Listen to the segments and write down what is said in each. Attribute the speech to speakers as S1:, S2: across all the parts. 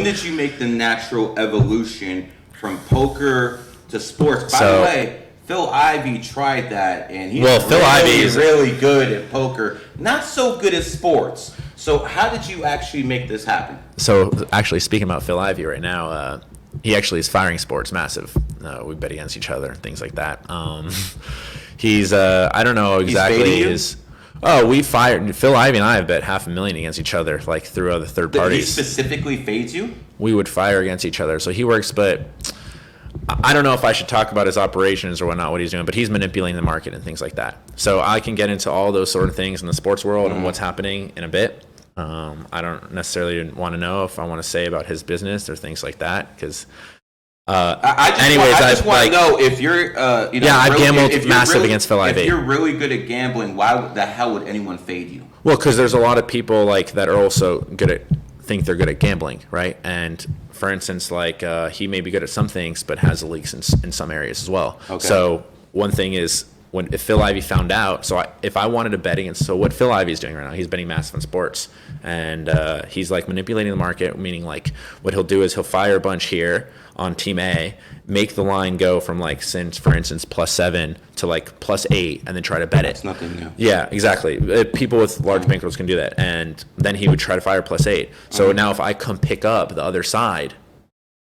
S1: did you make the natural evolution from poker to sports? By the way, Phil Ivey tried that, and he's
S2: Phil Ivey is
S1: really good at poker, not so good at sports. So how did you actually make this happen?
S2: So actually, speaking about Phil Ivey right now, he actually is firing sports massive. We bet against each other, things like that. He's I don't know exactly his. Oh, we fired Phil Ivey and I have bet $500,000 against each other, like through other third parties.
S1: He specifically fades you?
S2: We would fire against each other. So he works, but I don't know if I should talk about his operations or whatnot, what he's doing, but he's manipulating the market and things like that. So I can get into all those sort of things in the sports world and what's happening in a bit. I don't necessarily want to know if I want to say about his business or things like that, because
S1: I just want to know if you're,
S2: I've gambled massive against Phil Ivey.
S1: If you're really good at gambling, why the hell would anyone fade you?
S2: Well, because there's a lot of people like that are also think they're good at gambling, right? And for instance, like he may be good at some things, but has leaks in some areas as well. Okay. So one thing is if Phil Ivey found out, if I wanted to bet against, so what Phil Ivey is doing right now, he's betting massive on sports, and he's like manipulating the market, meaning like what he'll do is he'll fire a bunch here on team A, make the line go from like, for instance, +7 to like +8, and then try to bet it.
S1: That's nothing new.
S2: Yeah, exactly. People with large bankrolls can do that, and then he would try to fire +8. So now if I come pick up the other side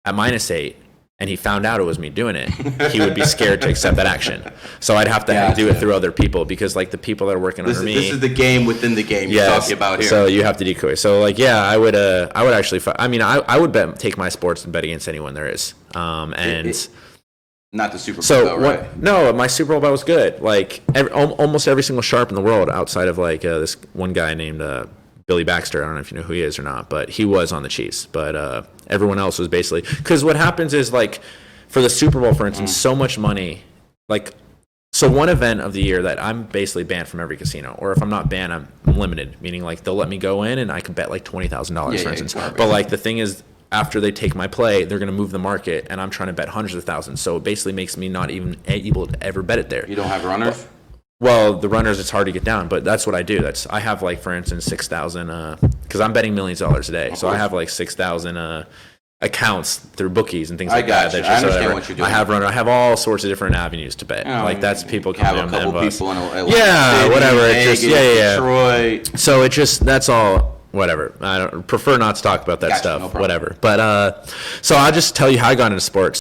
S2: at -8, and he found out it was me doing it, he would be scared to accept that action. So I'd have to do it through other people, because like the people that are working under me.
S1: This is the game within the game you're talking about here.
S2: So you have to decoy. So like, I would actually. I would take my sports and bet against anyone there is.
S1: Not the Super Bowl, though, right?
S2: No, my Super Bowl bet was good. Like almost every single sharp in the world, outside of like this one guy named Billy Baxter. I don't know if you know who he is or not, but he was on the Chiefs. But everyone else was basically, because what happens is like for the Super Bowl, for instance, so much money. Like, so one event of the year that I'm basically banned from every casino, or if I'm not banned, I'm limited, meaning like they'll let me go in and I can bet like $20,000 for instance. But like the thing is, after they take my play, they're going to move the market, and I'm trying to bet hundreds of thousands. So it basically makes me not even able to ever bet it there.
S1: You don't have runners?
S2: Well, the runners, it's hard to get down, but that's what I do. I have like, for instance, 6,000, because I'm betting millions of dollars a day. So I have like 6,000 accounts through bookies and things like that.
S1: I understand what you're doing.
S2: I have all sorts of different avenues to bet. Like that's people can
S1: have a couple people in
S2: whatever.
S1: Vegas, Detroit.
S2: So that's all. Whatever. I don't prefer not to talk about that stuff. No, whatever. But so I'll just tell you how I got into sports.